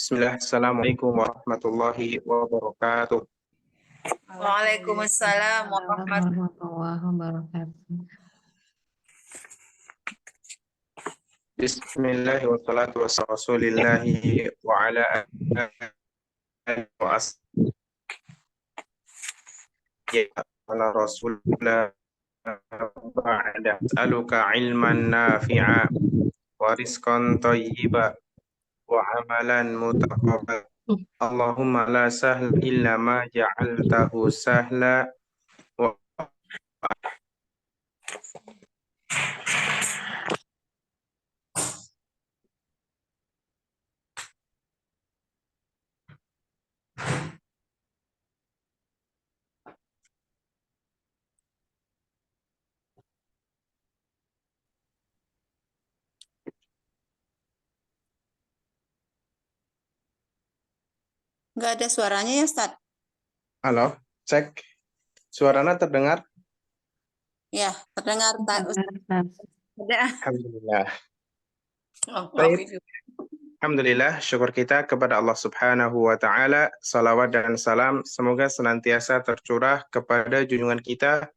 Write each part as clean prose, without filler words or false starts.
Bismillah, Assalamualaikum warahmatullahi wabarakatuh. Waalaikumsalam warahmatullahi wabarakatuh. Bismillah wassalatu wassalamulillahi wa ala alihi wa ala rasulullah ba'da as'aluka ilman nafi'a wa rizqan thayyiba wa amalan mutaqabbal. Allahumma la sahla illa ma ja'altahu sahla wa Nggak ada suaranya ya, Ustaz? Halo, cek. Suaranya terdengar? Ya, terdengar, Ustaz. Ada. Alhamdulillah. Oh, Baik. maaf. Alhamdulillah, syukur kita kepada Allah Subhanahu wa Ta'ala. Salawat dan salam semoga senantiasa tercurah kepada junjungan kita,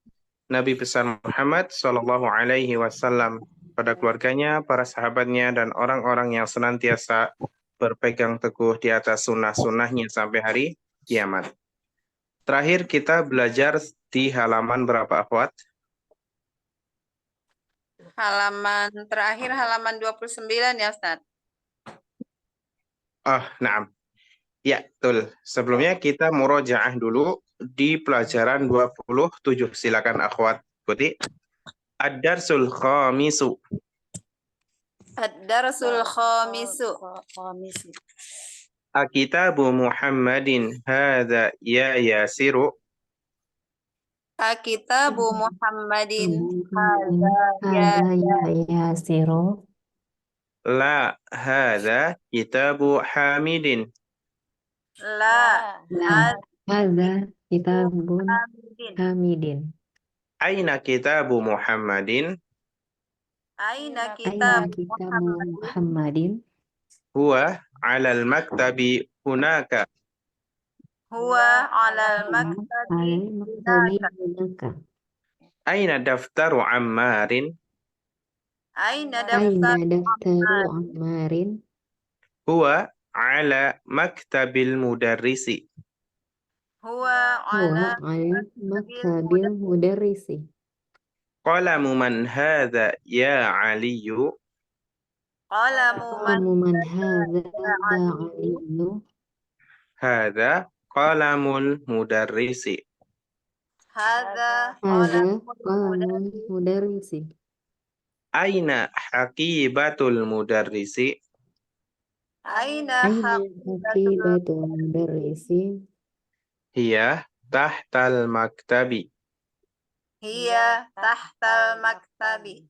Nabi besar Muhammad Sallallahu Alaihi Wasallam, pada keluarganya, para sahabatnya, dan orang-orang yang senantiasa berpegang teguh di atas sunnah-sunnahnya sampai hari kiamat. Terakhir kita belajar di halaman berapa, akhwat? Halaman terakhir, halaman 29 ya, Ustaz? Oh, naam. Ya, betul. Sebelumnya kita murojaah dulu di pelajaran 27. Silakan akhwat ikuti. Ad-darsul khamisu. Ad-darsul khamisu. Akitabu Muhammadin hadza ya Yasiru. Kitabu Muhammadin hadza ya Yasiru. La hadza kitabu Hamidin. la Hadza kitabun Hamidin. Hamidin. Aina kitabu Muhammadin? Aina Aina kitabu kitabu Muhammadin? Huwa alal maktabi hunaka. huwa alal maktabi Al-maktabi. Aina daftaru Ammarin? Aina Aina daftar daftaru Ammarin? Huwa ala maktabil mudarrisi. huwa Huwa ala al-maktabil mudarrisi. Qalamu man hadza ya Aliyu. qalamu man Qalamu man hadza ya Aliyu. Hadza qalamul mudarrisi. hadza Hadza qalamul mudarrisi. Aina haqibatul mudarrisi? Aina Aina haqibatul mudarrisi? Hiya tahtal maktabi. hiya tahtal maktabi.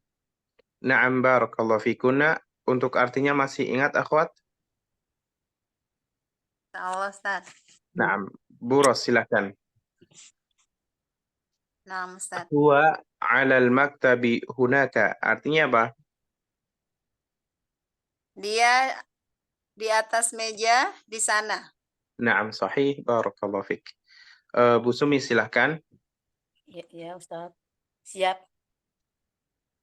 Na'am, barakallahu fikunna. Untuk artinya masih ingat akhwat? Allah, Ustaz. Na'am, Bu Ros silakan. Nah, Ustaz. Huwa 'alal maktabi hunaka. Artinya apa? Dia di atas meja di sana. Na'am, sahih. Barakallahu fik. Bu Sumi silahkan. Ya, Ustaz. Siap.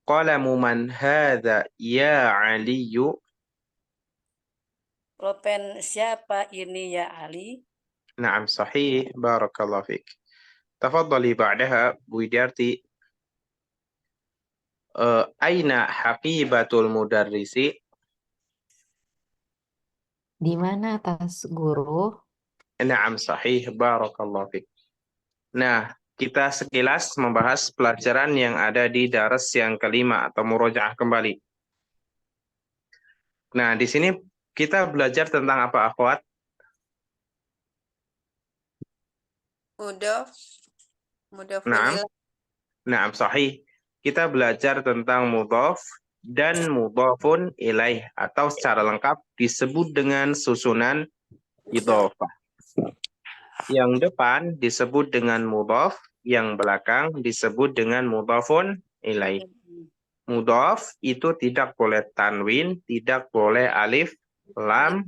Qalamu man hadza ya Aliyu. Pulpen siapa ini ya Ali? Na'am, sahih. Barakallahu fik. Tafadhali ba'daha Bu Widyarti. Aina haqibatul mudarrisi? Di mana tas guru? Na'am, sahih. Barakallahu fik. Nah, kita sekilas membahas pelajaran yang ada di daras yang kelima atau murojaah kembali. Nah, di sini kita belajar tentang apa, akhwat? Mudhof. Naam. Naam, sahih. Kita belajar tentang mudhof dan mudhofun ilaih atau secara lengkap disebut dengan susunan idhofah. Yang depan disebut dengan mudhof, yang belakang disebut dengan mudhofun ilaih. Mudhof itu tidak boleh tanwin, tidak boleh alif, lam,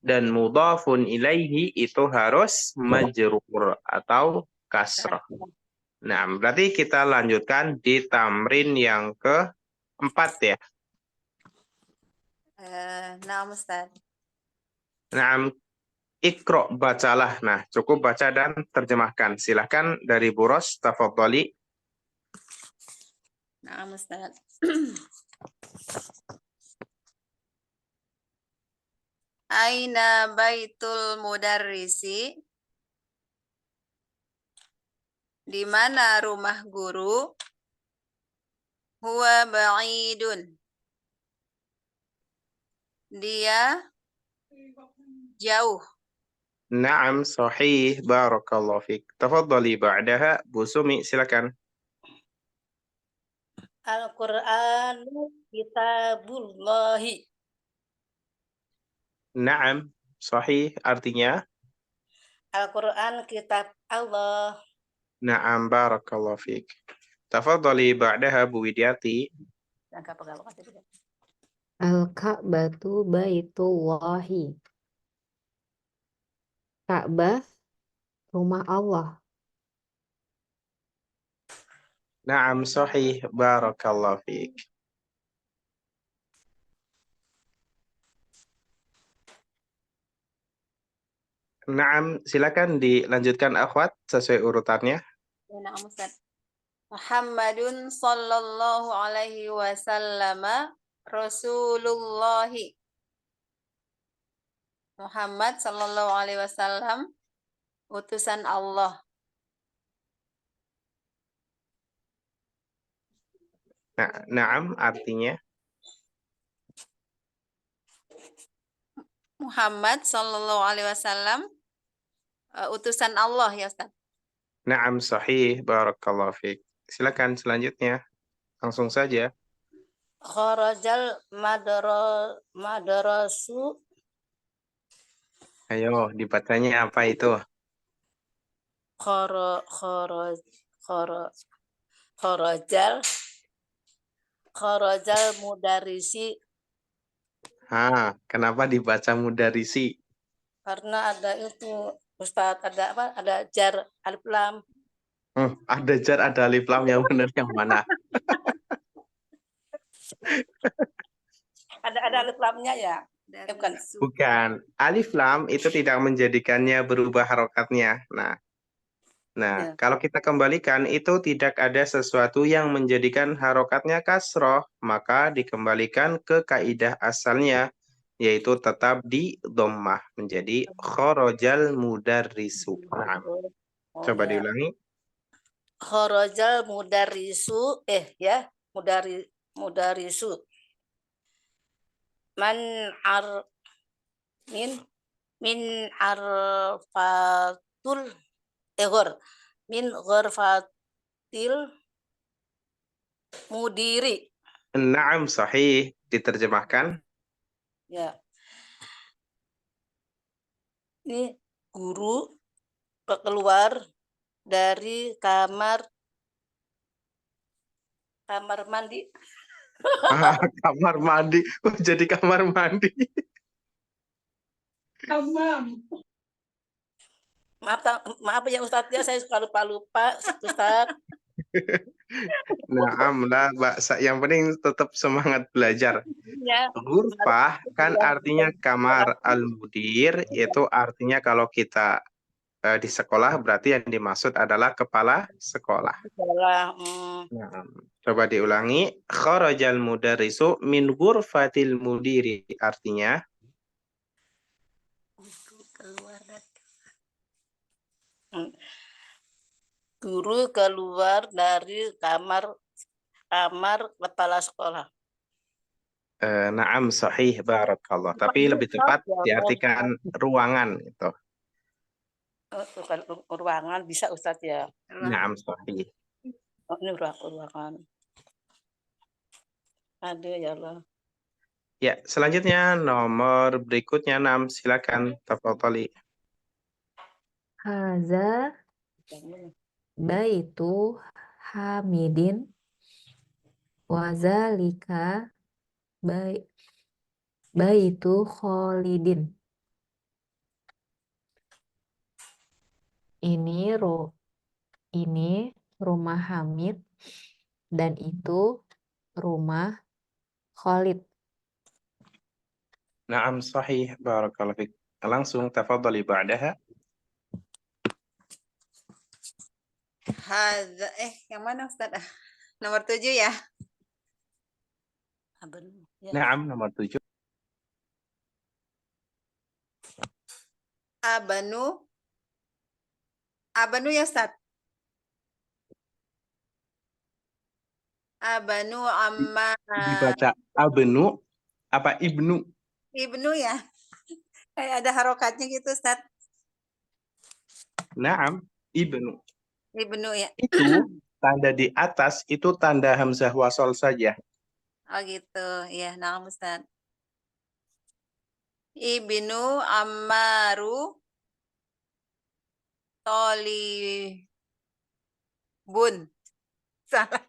Dan mudhafun ilaihi itu harus majrur atau kasrah. Nah, berarti kita lanjutkan di tamrin yang keempat ya. Nah, Ustaz. Nah, Iqra, bacalah. Nah, cukup baca dan terjemahkan. Silahkan dari Buros, tafadhali. Nah, Ustaz. Aina baitul mudarrisi? Di mana rumah guru? Huwa ba'idun. Dia jauh. Naam, sahih. Barakallahu fiik. Tafadhali ba'daha. Bu Sumi, silakan. Al-Qur'anu kitabullahi. Naam, sahih. Artinya? Al-Qur'an kitab Allah. Naam, barakallahu fiik. Tafadhali ba'daha Bu Widyati. Al-Ka'batu baitullahi. Ka'bah rumah Allah. Naam, sahih. Barakallahu fiik. Naam, silakan dilanjutkan akhwat sesuai urutannya. Nah, Ustaz. Muhammadun sallallahu alaihi wasallam Rasulullahi. Muhammad sallallahu alaihi wasallam utusan Allah. Nah, naam artinya Muhammad sallallahu alaihi wasallam utusan Allah ya Ustaz. naam sahih. Barakallahu fiik. Silakan selanjutnya. Langsung saja. Kharajal madarasu. Ayo, dibacanya apa itu? Kharajal mudarisi. Kenapa dibaca mudarisi? Karena ada itu Ustadz, ada apa? Ada jar alif lam. Ada jar, ada alif lam, yang benar yang mana? Ada alif lamnya ya? Bukan. Bukan. Alif lam itu tidak menjadikannya berubah harokatnya. Nah, Ya. kalau kita kembalikan itu tidak ada sesuatu yang menjadikan harokatnya kasroh, maka dikembalikan ke kaidah asalnya, yaitu tetap di dhammah menjadi kharajal mudarrisu. Nah, coba Ya. diulangi. Kharajal mudarisu mudarisu min arfatul min gharfatil mudiri. Naam sahih. Diterjemahkan. Ya. Ini guru keluar dari kamar mandi. Kamar mandi. Jadi kamar mandi. Maaf ya Ustadz ya, saya suka lupa Ustadz. Naam lah, Mbak. Yang penting tetap semangat belajar. Ya. Ghurfah kan artinya kamar, al-mudir itu artinya kalau kita di sekolah berarti yang dimaksud adalah kepala sekolah. Nah, coba diulangi. Kharajal mudarrisu min ghurfatil mudiri, artinya Guru keluar dari kamar kepala sekolah. Naam sahih. Barakallah. Tapi lebih tepat diartikan ruangan itu. Bukan ruangan, bisa Ustadz ya. Naam sahih. Ini ruangan. Ada ya Allah. Ya, selanjutnya nomor berikutnya 6. Silakan, tafadhali. Haza baitu Hamidin wazalika baitu Khalidin. Ini ini rumah Hamid dan itu rumah Khalid. Naam, sahih. Barakallahu fik. Langsung tafadhali ba'daha. Yang mana Ustaz? Nomor 7 ya. Abanu. Ya. Naam, nomor 7. Abanu. Abanu ya Ustaz. Abanu amma Dibaca abnu apa ibnu? ibnu ya. Kayak ada harokatnya gitu Ustaz. Naam, ibnu. Ibnu ya. Itu tanda di atas itu tanda hamzah wasol saja. Oh gitu. Ya, nah Ustaz. Ibnu Ammaru Tolibun. Salah.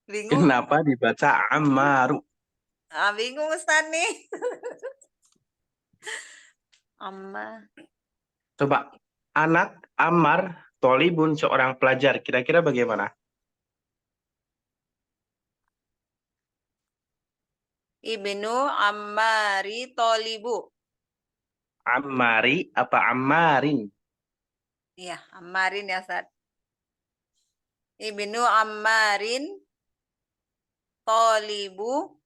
Bingung. Kenapa dibaca ammaru? Bingung Ustaz nih. Amma. Coba, anak Ammar Tolibun seorang pelajar. Kira-kira bagaimana? Ibnu Ammari Tolibu. Ammari apa Ammarin? Iya, Ammarin ya Ustaz. Ibnu Ammarin Tolibu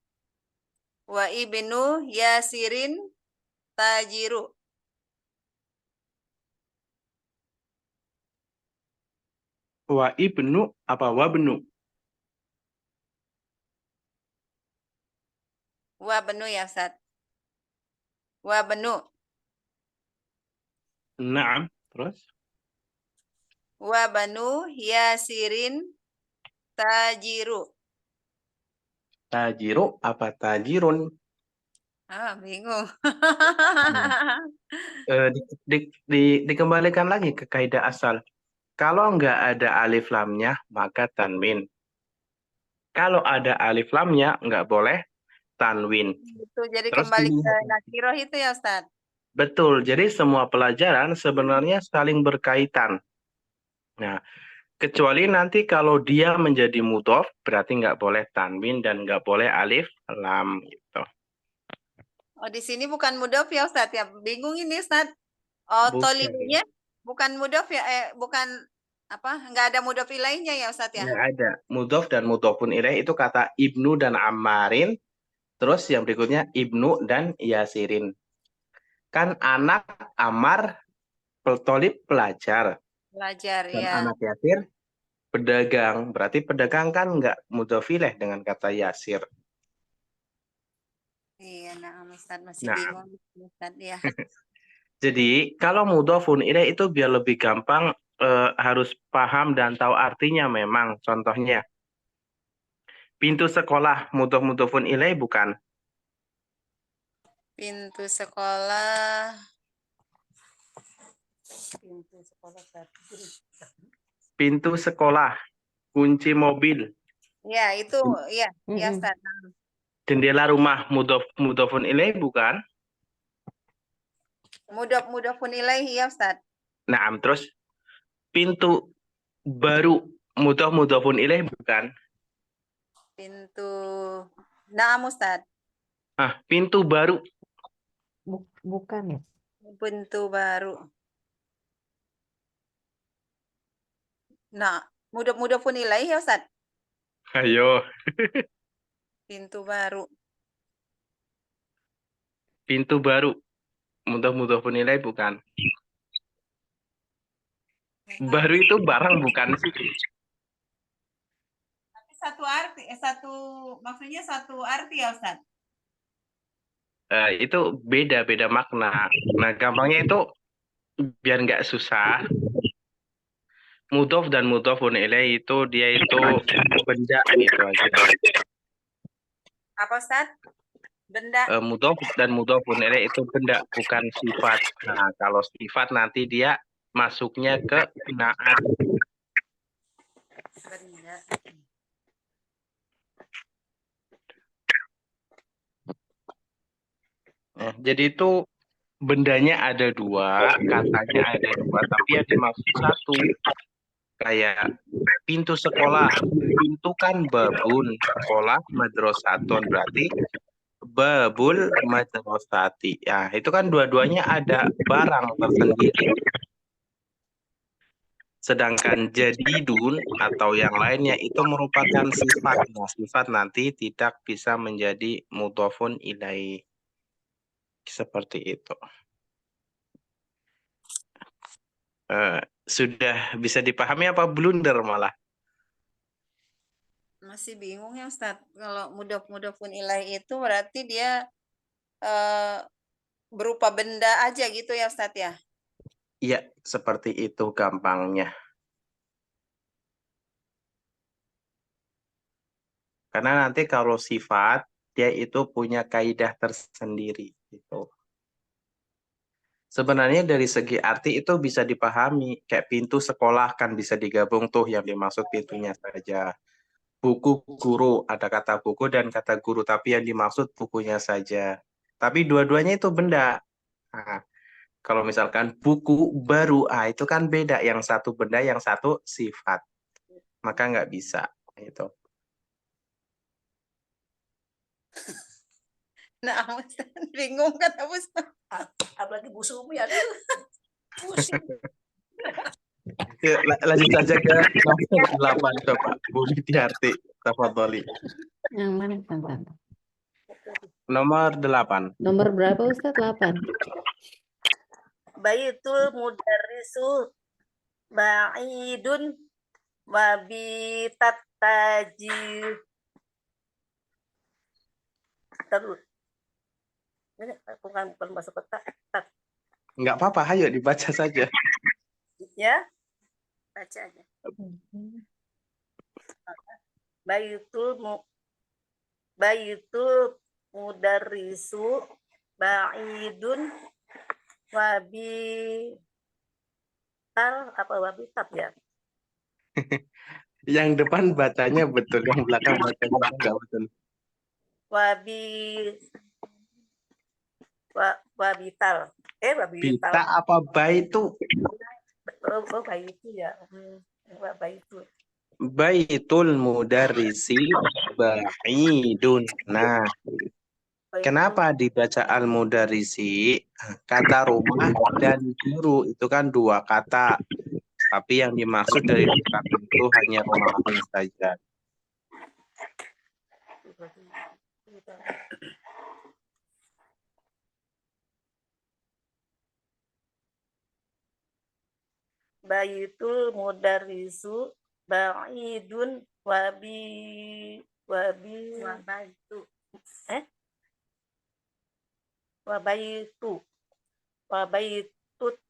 wa ibnu Yasirin Tajiru. Wa ibnu apa wabnu? Wa benu ya Ustaz. Wa benu. Naam. Terus? Wa banu Yasirin Tajiru. Tajiru apa tajirun? Bingung. Dikembalikan lagi ke kaidah asal. Kalau nggak ada alif lamnya, maka tanwin. Kalau ada alif lamnya, nggak boleh tanwin. Itu jadi Terus kembali ke dilihat. nakiroh itu ya Ustaz. Betul, jadi semua pelajaran sebenarnya saling berkaitan. Nah, kecuali nanti kalau dia menjadi mudhof, berarti nggak boleh tanwin dan nggak boleh alif lam gitu. Oh, di sini bukan mudhof ya Ustaz ya. Bingung ini Ustaz. Oh, Bukan. tolibunya bukan mudhof ya, bukan apa? Nggak ada mudhof ilaihnya ya Ustaz ya. Nggak ada. Mudhof dan mudhofun ilaih itu kata Ibnu dan Ammarin. Terus yang berikutnya Ibnu dan Yasirin. Kan anak Ammar, Tolib pelajar. Belajar Dan ya. anak Yasir pedagang. Berarti pedagang kan nggak mudhof ilaih dengan kata Yasir. Iya, nah Ustaz masih Nah, bingung Ustaz ya. jadi kalau mudhofun ilaih itu biar lebih gampang harus paham dan tahu artinya memang. Contohnya, pintu sekolah mudhof-mudhofun ilaih bukan? Pintu sekolah. Pintu sekolah satu. Pintu sekolah, kunci mobil, Ya, itu ya, ya Mm-mm. Ustaz. jendela rumah mudhofun ilaih bukan? Mudhof-mudhofun ilaihi ya Ustaz. Nah, terus pintu baru mudhofun ilaih bukan? Pintu Naam Ustaz. Pintu baru. Bukan ya? Pintu baru. Nah, mudhof-mudhofun ilaihi ya Ustaz. Ayo, Pintu baru. pintu baru mudhofun ilaih bukan? Baru itu barang bukan sih? Tapi satu arti, maksudnya satu arti ya Ustaz. Itu beda makna. Nah, gampangnya itu biar nggak susah. Mudhof dan mudhofun ilaih itu dia itu benda gitu aja. Apa Ustaz? Benda. Mudhof dan mudhofun ilaih itu benda, bukan sifat. Nah, kalau sifat nanti dia masuknya ke naat. Benda. Jadi itu bendanya ada dua, katanya ada dua, tapi yang dimaksud satu. Kayak pintu sekolah. Pintu kan babun, sekolah madrasatun, berarti babul madrasati. Ya, itu kan dua-duanya ada barang tersendiri. Sedangkan jadidun atau yang lainnya itu merupakan sifat. Nah, sifat nanti tidak bisa menjadi mudhofun ilaih. Seperti itu. Sudah bisa dipahami apa blunder malah? Masih bingung ya Ustaz. Kalau mudhaf-mudhafun ilaih itu berarti dia berupa benda aja gitu ya Ustaz ya? Iya, seperti itu gampangnya. Karena nanti kalau sifat, dia itu punya kaidah tersendiri. Gitu. Sebenarnya dari segi arti itu bisa dipahami. Kayak pintu sekolah kan bisa digabung tuh yang dimaksud pintunya saja. Buku guru, ada kata buku dan kata guru, tapi yang dimaksud bukunya saja. Tapi dua-duanya itu benda. Nah, kalau misalkan buku baru, itu kan beda. Yang satu benda, yang satu sifat. Maka nggak bisa. Itu. Nah, Ustaz, bingung kan Ustaz? Apalagi Bu Sumi, aduh, pusing. Ya, lanjut saja ke nomor 8 coba. Bu Widiarti, tafadholi. Yang mana, Tan? Nomor 8. Nomor berapa, Ustaz? 8. Baitul mudarrisu ba'idun wa bitataji. Terus. Ini bukan masuk kotak. Nggak apa-apa, ayo dibaca saja. Ya. Baca aja. Baitul mudarrisu ba'idun wabi wabitab ya. Yang depan bacanya betul, yang belakang bacanya nggak betul. Wabital. Bita apa baitu? Baitu ya. Baitu. Baitul mudarrisi ba'idun. Nah, kenapa dibaca al-mudarrisi? Kata rumah dan guru itu kan dua kata. Tapi yang dimaksud dari dua kata itu hanya rumahnya saja. Baitul mudarrisu ba'idun wabaitu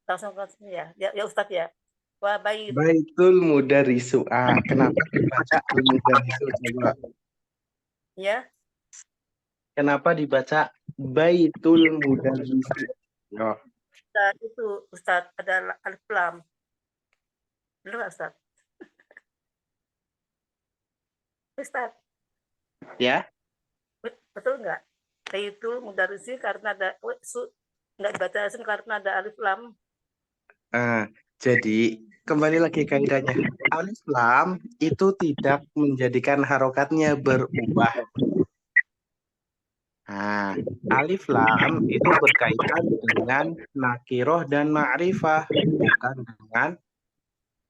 langsung ya Ustaz ya. Baitul mudarrisu. Kenapa dibaca al-mudarrisu coba? Ya. Kenapa dibaca baitul mudarrisu? Oh. Itu Ustaz ada alif lam. Benar nggak Ustaz? Ustaz. Ya. Betul nggak? Baitul mudarrisi karena ada nggak dibaca langsung karena ada alif lam. Jadi kembali lagi kaidahnya. Alif lam itu tidak menjadikan harokatnya berubah. Nah, alif lam itu berkaitan dengan nakiroh dan ma'rifah, bukan dengan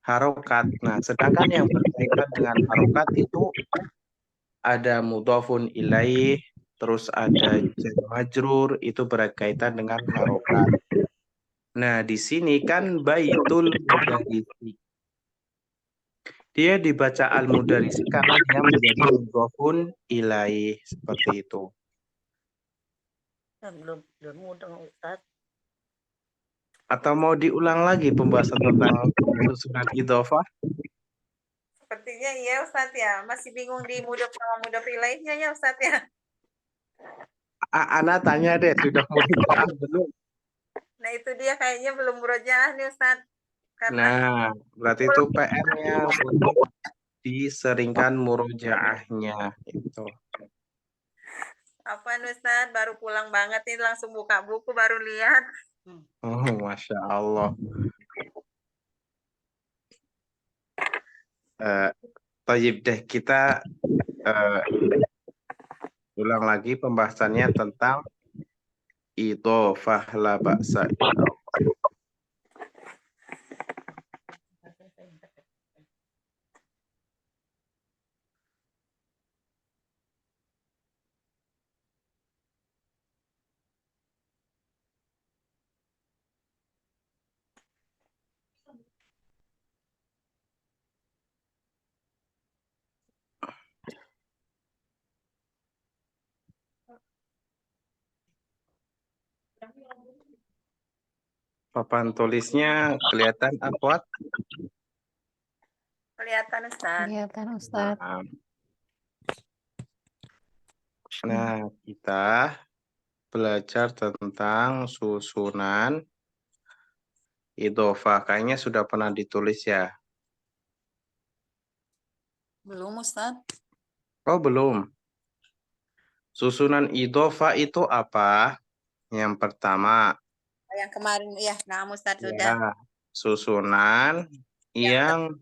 harokat. Nah, sedangkan yang berkaitan dengan harokat itu ada mudhafun ilaih, terus ada jar majrur, itu berkaitan dengan harokat. Nah, di sini kan baitul mudarrisi. Dia dibaca al-mudarrisi karena dia menjadi mudhafun ilaih, seperti itu. Belum mudah Ustaz. Atau mau diulang lagi pembahasan tentang susunan idhofah? Sepertinya iya Ustaz ya. Masih bingung di mudhaf sama mudhaf ilaihnya ya Ustaz ya. Ana tanya deh, sudah murojaah belum? Nah itu dia kayaknya belum murojaah nih Ustaz. Karena Nah, berarti itu PR-nya untuk diseringkan murojaahnya itu. apa Ustaz baru pulang banget nih langsung buka buku baru lihat. Oh, Masya Allah. Thayyib deh, kita eh, ulang lagi pembahasannya tentang idhofah la ba'sa. Papan tulisnya kelihatan, Akhwat? Kelihatan Ustaz. Kelihatan Ustaz. Nah, kita belajar tentang susunan idhofah. Kayaknya sudah pernah ditulis ya? Belum, Ustaz. Oh, belum. Susunan idhofah itu apa? Yang pertama, Yang kemarin ya, nah Ustaz sudah. ya, susunan Yang yang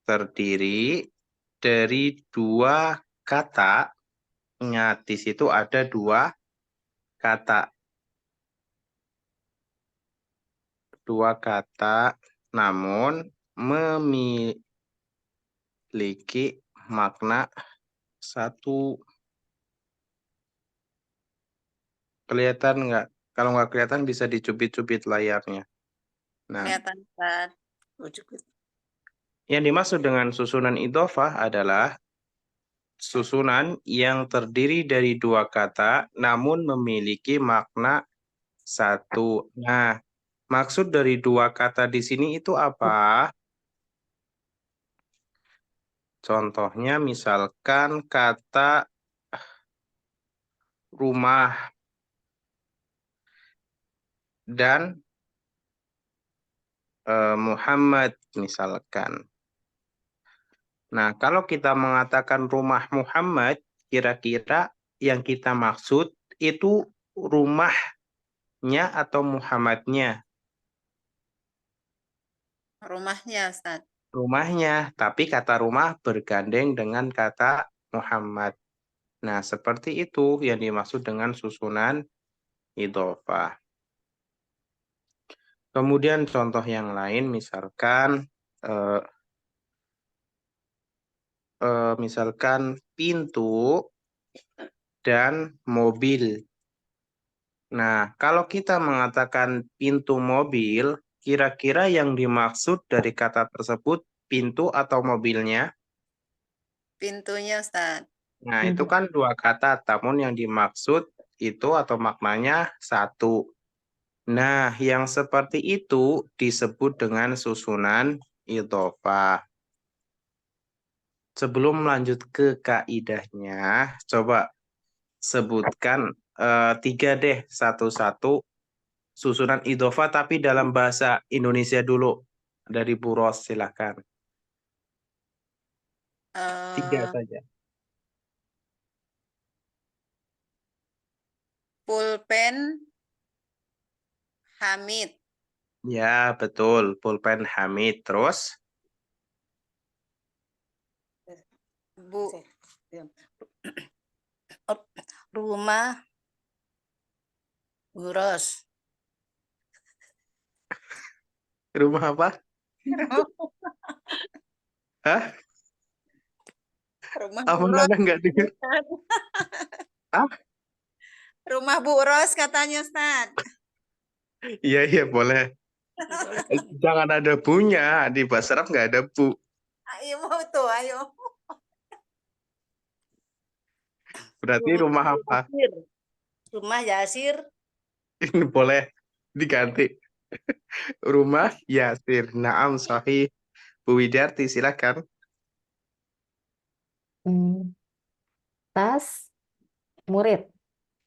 terdiri dari dua kata. Ingat, di situ ada dua kata. Dua kata, namun memiliki makna satu. Kelihatan nggak? Kalau nggak kelihatan bisa dicubit-cubit layarnya. Nah, kelihatan Ustaz. yang dimaksud dengan susunan idhofah adalah susunan yang terdiri dari dua kata namun memiliki makna satu. Nah, maksud dari dua kata di sini itu apa? Contohnya misalkan kata rumah dan Muhammad misalkan. Nah, kalau kita mengatakan rumah Muhammad, kira-kira yang kita maksud itu rumahnya atau Muhammadnya? Rumahnya Ustaz. Rumahnya, tapi kata rumah bergandeng dengan kata Muhammad. Nah, seperti itu yang dimaksud dengan susunan idhofah. Kemudian contoh yang lain, misalkan misalkan pintu dan mobil. Nah, kalau kita mengatakan pintu mobil, kira-kira yang dimaksud dari kata tersebut pintu atau mobilnya? Pintunya Ustaz. Nah, itu kan dua kata, namun yang dimaksud itu atau maknanya satu. Nah, yang seperti itu disebut dengan susunan idhofah. Sebelum lanjut ke kaidahnya, coba sebutkan tiga deh satu-satu susunan idhofah tapi dalam bahasa Indonesia dulu. Dari Bu Ros, silakan. Tiga saja. Pulpen Hamid. Ya, betul. Pulpen Hamid. Terus? Bu Rumah Buros. Rumah apa? Hah? rumah Apa Bu Ros. Nana nggak dengar? Ah, Rumah Bu Ros katanya Ustaz. iya, iya, boleh. Jangan ada bunya. Di bahasa Arab nggak ada bu. Ayo mau tuh, ayo. Berarti rumah apa? Yasir. Rumah Yasir. Ini boleh diganti. Rumah Yasir. Naam, sahih. Bu Widarti, silakan. Tas murid.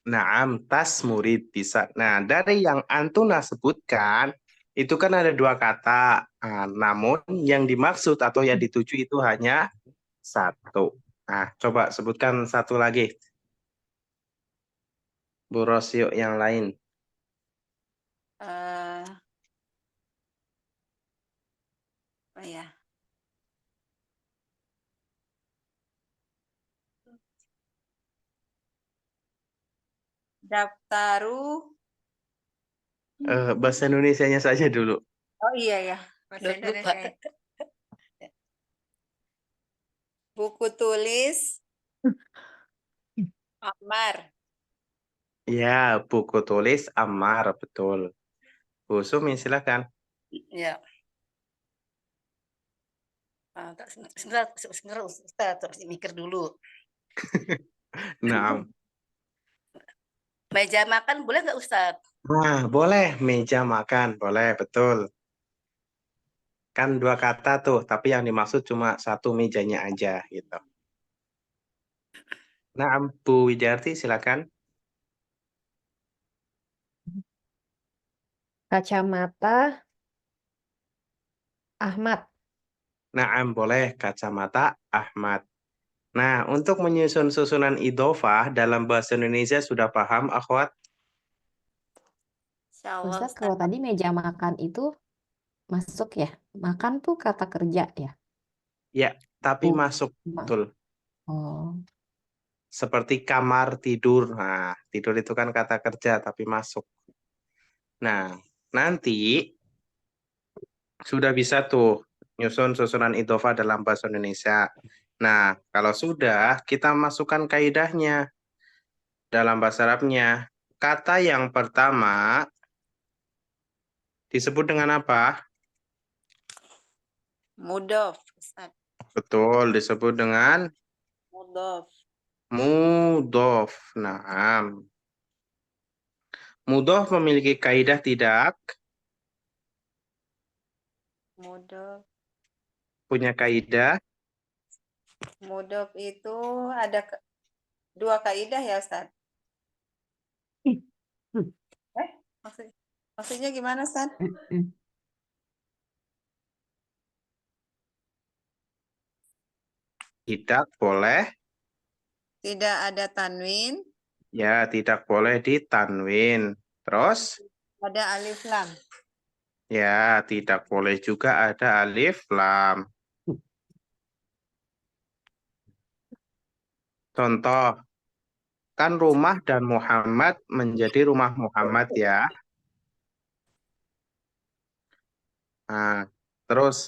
Naam, tas murid bisa. Nah, dari yang Antuna sebutkan, itu kan ada dua kata. Nah, namun yang dimaksud atau yang dituju itu hanya satu. Nah, coba sebutkan satu lagi. Bu Rosyo yang lain. Eh, apa ya? Daftaru. Bahasa Indonesianya saja dulu. Oh iya ya. Bahasa Lupa. Indonesia. Buku tulis Amar. Ya, buku tulis Ammar, betul. Bu Sumi, silakan. Ya. Sebentar, Ustaz, harus mikir dulu. Nah, Meja makan boleh nggak Ustaz? nah, boleh meja makan, boleh, betul. Kan dua kata tuh, tapi yang dimaksud cuma satu mejanya aja gitu. Nah, Bu Widyarti, silakan. Kacamata Ahmad. Naam, boleh kacamata Ahmad. Nah, untuk menyusun susunan idhofah dalam bahasa Indonesia sudah paham, akhwat? Insyaallah Ustaz, Ustaz. kalau tadi meja makan itu masuk ya? Makan tuh kata kerja ya? Ya, tapi Bu- masuk, ma- betul. Oh, Seperti kamar tidur. Nah, tidur itu kan kata kerja, tapi masuk. Nah, nanti sudah bisa tuh nyusun susunan idhofah dalam bahasa Indonesia. Nah, kalau sudah, kita masukkan kaidahnya dalam bahasa Arabnya. Kata yang pertama disebut dengan apa? Mudhof, Ustaz. Betul, disebut dengan Mudhof. mudhof. Nah, mudhof memiliki kaidah tidak? Mudhof. Punya kaidah? Mudhof itu ada dua kaidah ya, Ustaz? Hmm. Maksudnya gimana, Ustaz? mm-mm. Tidak boleh. Tidak ada tanwin, Ya, tidak boleh ditanwin. Terus? ada alif lam. Ya, tidak boleh juga ada alif lam. Contoh, kan rumah dan Muhammad menjadi rumah Muhammad ya. Nah, terus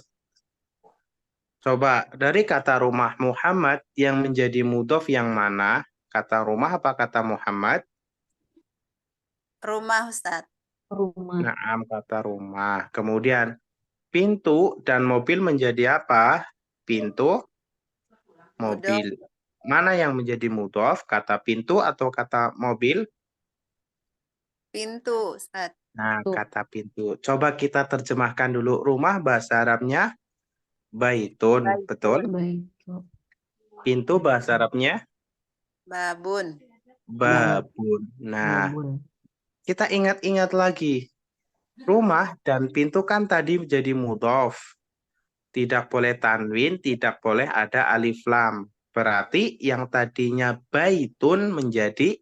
coba dari kata rumah Muhammad yang menjadi mudhof yang mana? Kata rumah apa kata Muhammad? Rumah, Ustaz. Rumah. Naam, kata rumah. Kemudian pintu dan mobil menjadi apa? Pintu, mobil. Mana yang menjadi mudhof? Kata pintu atau kata mobil? Pintu, Ustaz. Nah, Tuh. kata pintu. Coba kita terjemahkan dulu. Rumah bahasa Arabnya baitun, betul? Baik. Pintu bahasa Arabnya Babun. babun. Nah, Babun. kita ingat-ingat lagi. Rumah dan pintu kan tadi menjadi mudhof. Tidak boleh tanwin, tidak boleh ada alif lam. Berarti yang tadinya baitun menjadi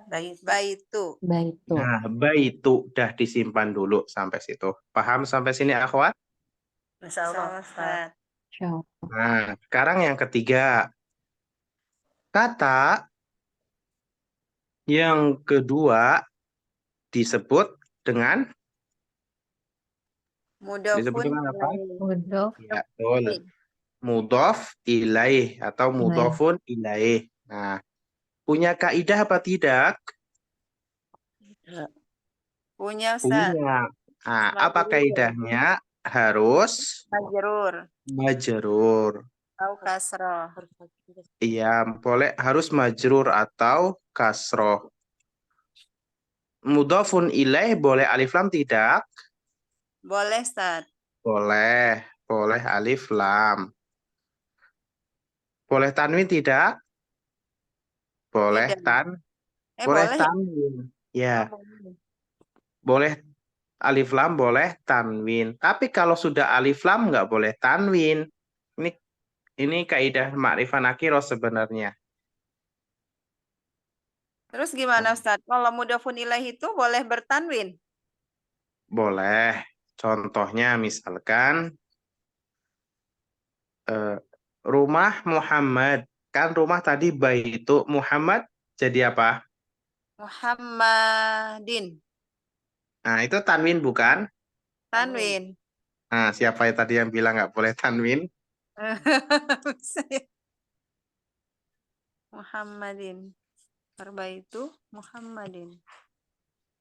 Baitu. Baik tuh. nah, baitu dah disimpan dulu sampai situ. Paham sampai sini, akhwat? Insya Allah. Insyaallah, Ustaz. Syal. Nah, sekarang yang ketiga. Kata yang kedua disebut dengan Mudhofun apa? ilaih. Mudhof. Ya, betul. Mudhof ilaih atau mudhofun ilaih. Nah, punya kaidah apa tidak? Punya, Ustaz. Punya. Nah, apa Majrur. kaidahnya? Harus Majrur. majrur. Atau kasroh. Iya, boleh harus majrur atau kasroh. Mudhofun ilaih boleh alif lam tidak? Boleh, Ustaz. Boleh, boleh alif lam. Boleh tanwin tidak? Boleh Tidak. boleh Boleh ya? tanwin. Ya, Oh, boleh. boleh alif lam, boleh tanwin. Tapi kalau sudah alif lam nggak boleh tanwin. Ini kaidah ma'rifah nakirah sebenarnya. Terus gimana, Ustaz? Kalau mudhofun ilaih itu boleh bertanwin? Boleh. Contohnya misalkan rumah Muhammad. Kan rumah tadi baitu Muhammad jadi apa? Muhammadin. Nah, itu tanwin bukan? Tanwin. Nah, siapa yang tadi yang bilang nggak boleh tanwin? Muhammadin. Perbaitu Muhammadin.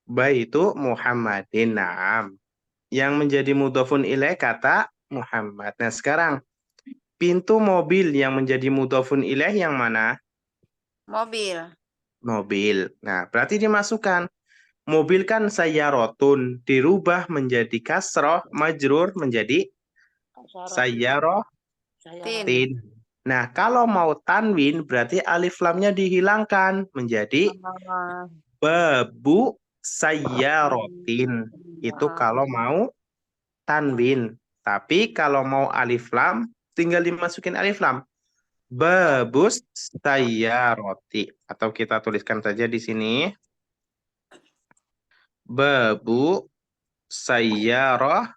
Baitu Muhammadin. Naam. Yang menjadi mudhofun ilaih kata Muhammad. Nah, sekarang pintu mobil yang menjadi mudhofun ilaih yang mana? Mobil. Mobil. Nah, berarti dimasukkan. Mobil kan sayyarotun, dirubah menjadi kasroh, majrur menjadi sayyarotin. Tin. Nah, kalau mau tanwin berarti alif lamnya dihilangkan menjadi Oh, babu sayyarotin. Itu kalau mau tanwin. Tapi kalau mau alif lam tinggal dimasukin alif lam. Babus sayyaroti. Atau kita tuliskan saja di sini. Babu sayyarotin.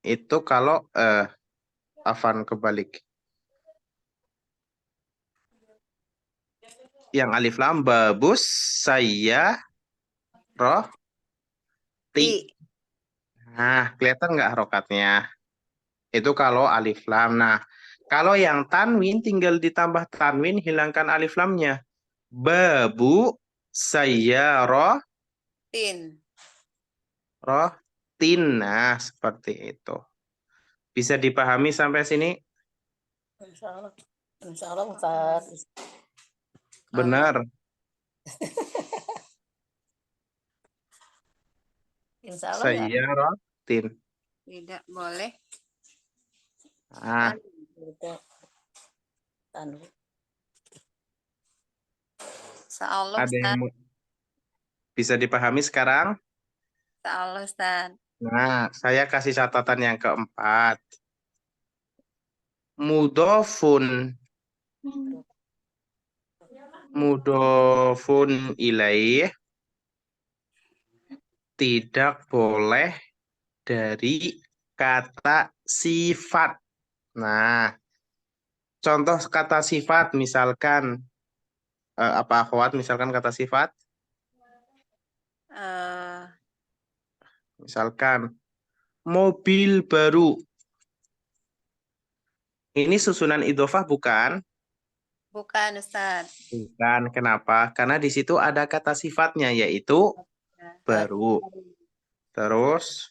Itu kalau afan kebalik. Yang alif lam babus sayyaroti. Ti. Nah, kelihatan nggak harokatnya? Itu kalau alif lam. Nah, kalau yang tanwin tinggal ditambah tanwin, hilangkan alif lamnya. Babu sayyarotin. Tin. Nah, seperti itu. Bisa dipahami sampai sini? Insya Allah Ustaz. Benar. Insya Allah ya. Sayyarotin. Tidak boleh. Nah, Tanwin. Seallah ada yang Ustaz. bisa dipahami sekarang? Seallah Ustaz. Nah, saya kasih catatan yang keempat. Mudhofun. Mudhofun ilaih tidak boleh dari kata sifat. Nah, contoh kata sifat misalkan apa akhwat misalkan kata sifat? Eh, Misalkan mobil baru. Ini susunan idhofah bukan? bukan Ustaz. Bukan. Kenapa? Karena di situ ada kata sifatnya yaitu baru. Terus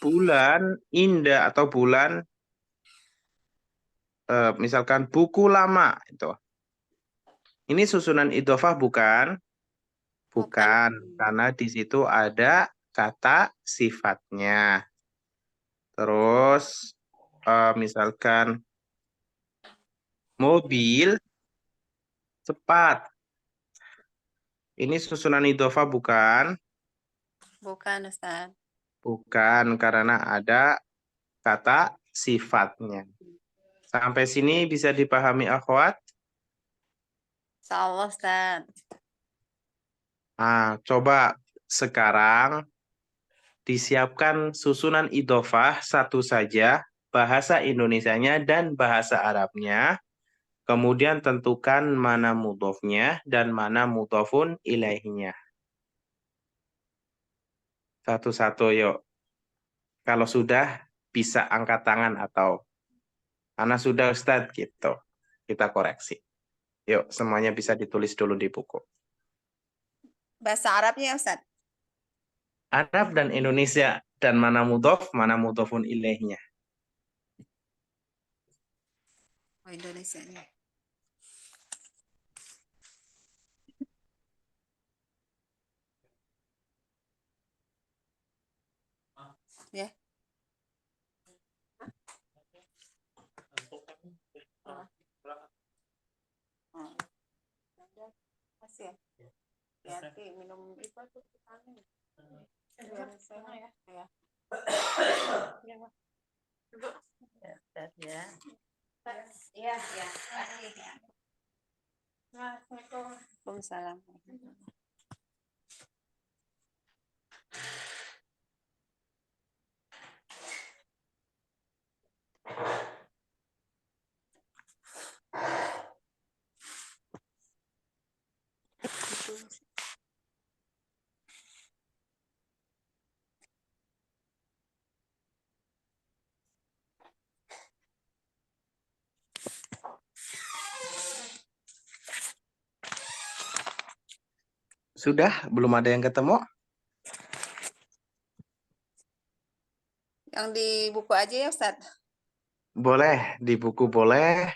bulan indah atau bulan misalkan buku lama itu. Ini susunan idhofah bukan? Bukan, karena di situ ada kata sifatnya. Terus misalkan mobil cepat. Ini susunan idhofah bukan? Bukan Ustaz. Bukan, karena ada kata sifatnya. Sampai sini bisa dipahami akhwat? Seallah Ustaz. Nah, coba sekarang disiapkan susunan idhofah satu saja, bahasa Indonesianya dan bahasa Arabnya. Kemudian tentukan mana mudhofnya dan mana mudhofun ilaihnya. Satu-satu yuk. Kalau sudah bisa angkat tangan atau Ana sudah Ustadz gitu. Kita koreksi. Yuk, semuanya bisa ditulis dulu di buku. Bahasa Arabnya Ustaz. Arab dan Indonesia dan mana mudhof, mana mudhofun ilaihnya. Oh, Indonesia nya. Ya. Masih ya. Hati minum itu tuh vitamin. Biar sehat ya. Ya. Ya, Ustaz, ya. Iya, ya. Makasih ya. Waalaikumsalam. Sudah? Belum ada yang ketemu? Yang di buku aja ya Ustaz. Boleh, di buku boleh,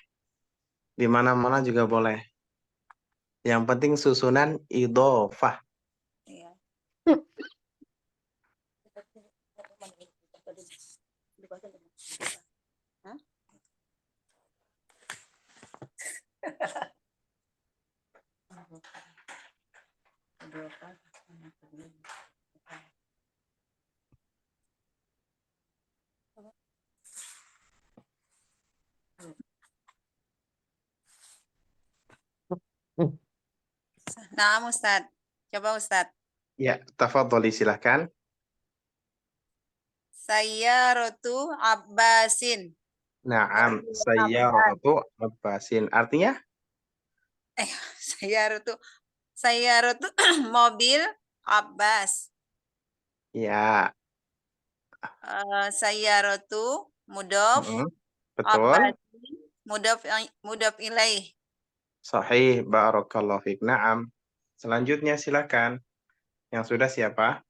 di mana-mana juga boleh. Yang penting susunan idhofah. Iya. Hah? Nah, Ustaz. Coba Ustaz. Ya, tafadholi silahkan. Sayyaratu Abbasin. Naam, sayyaratu Abbasin. Artinya? Sayyaratu mobil Abbas. Ya, Sayyaratu mudhof betul. Abbasin mudhof ilaih. Sahih, barakallahu fiik. Naam. Selanjutnya silakan. Yang sudah siapa?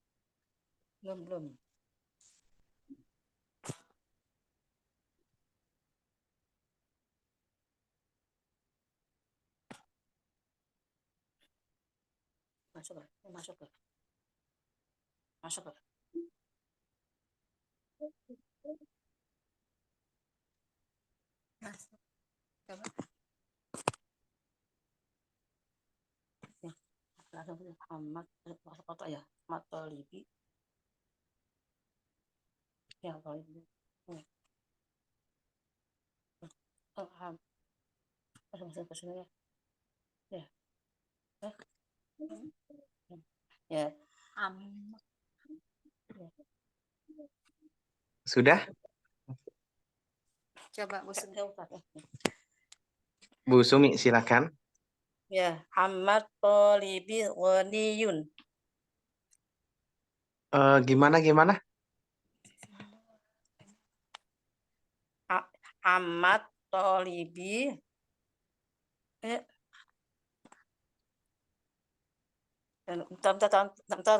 Belum. Masuk. Coba. Langsung Ahmad masuk foto ya. Ahmad Tolibi. Ya, Tolibi. Masuk ke sini ya. Ya. Sudah? Coba Bu Sumi. Bu Sumi, silakan. Ya, Ahmad Tolibi Ghaniyun. Gimana? Ahmad Tolibi Bentar.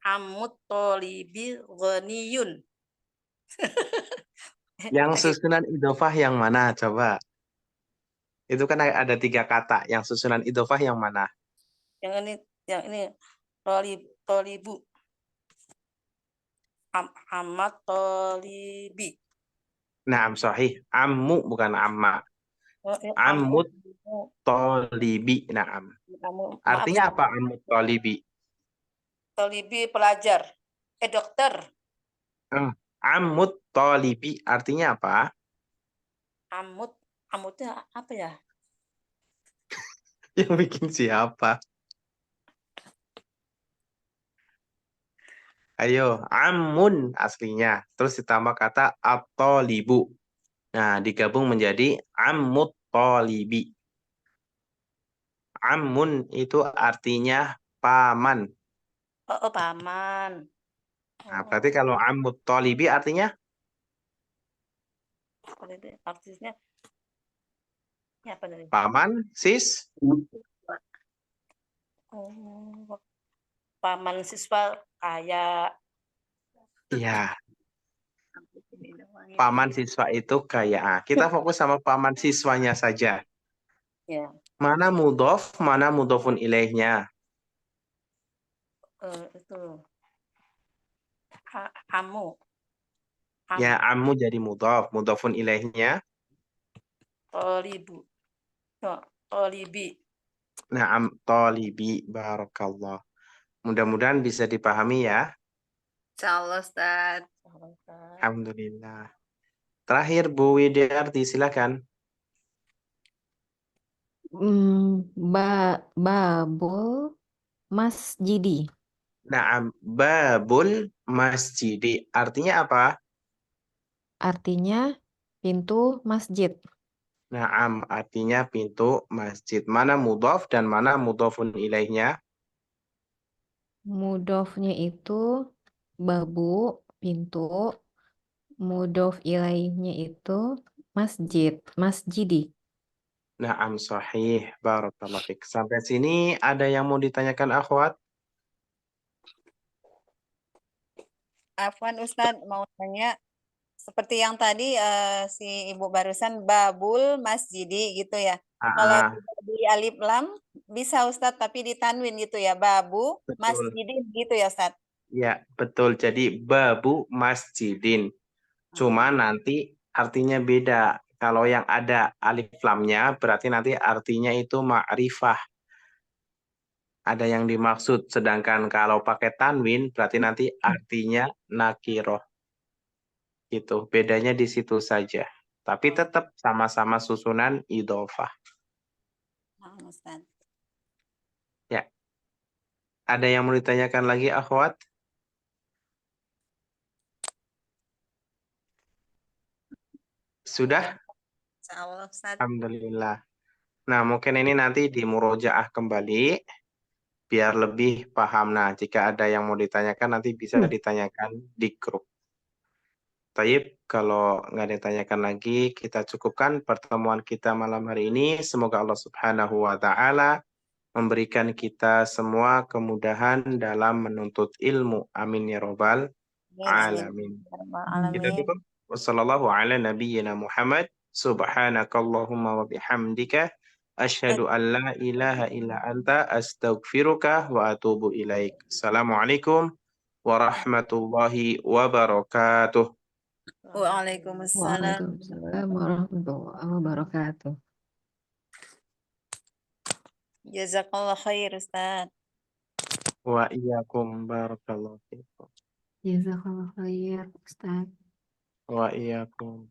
Ahmad Tolibi Ghaniyun. Yang susunan idhofah yang mana? Coba. Itu kan ada 3 kata. Yang susunan idhofah yang mana? Yang ini Tolibu. Ahmad Tolibi. Naam, sahih. Ammu bukan amma. Ammut tolibi. Naam. Artinya apa ammut tolibi? Tolibi pelajar. Dokter. Ammut tolibi artinya apa? Amutnya apa ya? Yang bikin siapa? Ayo, amun aslinya. Terus ditambah kata at-tolibu. Nah, digabung menjadi ammut tolibi. Amun itu artinya paman. Oh, paman. Nah, berarti kalau ammut tolibi artinya? Artinya ini apa dari? Paman, sis. Paman siswa kaya. Iya, paman siswa itu kayak. Kita fokus sama paman siswanya saja. Ya. Mana mudhof, mana mudhofun ilaihnya? Itu. Amu. Ya, ammu jadi mudhof, mudhofun ilaihnya. Tolibu. Tolibi. Nah, tolibi, barakallah. Mudah-mudahan bisa dipahami ya. Insyaallah Ustaz. Alhamdulillah. Terakhir Bu Widiarti, silakan. Babul masjidi. Naam, babul masjidi. Artinya apa? Artinya pintu masjid. Naam, artinya pintu masjid. Mana mudhaf dan mana mudhafun ilaihnya? Mudofnya itu babu, pintu. Mudof ilaihnya itu masjid, masjidi. Naam, sahih. Barakallahu fiik. Sampai sini ada yang mau ditanyakan akhwat? Afwan Ustadz mau tanya seperti yang tadi si Ibu barusan babul masjidi gitu ya. Kalau Ah, di alif lam bisa Ustadz tapi ditanwin gitu ya. Babu betul. masjidi gitu ya Ustadz. Ya, betul. Jadi babu masjidin. Cuma nanti artinya beda. Kalau yang ada alif lamnya berarti nanti artinya itu ma'rifah. Ada yang dimaksud. Sedangkan kalau pakai tanwin berarti nanti artinya nakiroh. Gitu. Bedanya di situ saja. Tapi tetap sama-sama susunan idhofah. Nah, Ustadz. Ya. Ada yang mau ditanyakan lagi, akhwat? Sudah? Insya Allah Ustadz. Alhamdulillah. Nah, mungkin ini nanti di murojaah kembali biar lebih paham. Nah, jika ada yang mau ditanyakan nanti bisa ditanyakan di grup. Taib, kalau nggak ditanyakan lagi, kita cukupkan pertemuan kita malam hari ini. Semoga Allah Subhanahu wa Ta'ala memberikan kita semua kemudahan dalam menuntut ilmu. Amin ya Rabbal Amin. alamin. Kita tutup. Wassallallahu ala nabiyyina Muhammad. Subhanakallahumma wa bihamdika. Asyhadu an la ilaha illa anta astaghfiruka wa atubu ilaik. Assalamualaikum warahmatullahi wabarakatuh. Waalaikumsalam. Waalaikumsalam warahmatullahi wabarakatuh. Jazakallah khair Ustadz. Wa iyyakum barakallahu fikum. Jazakallah khair, Ustaz. Wa iyyakum.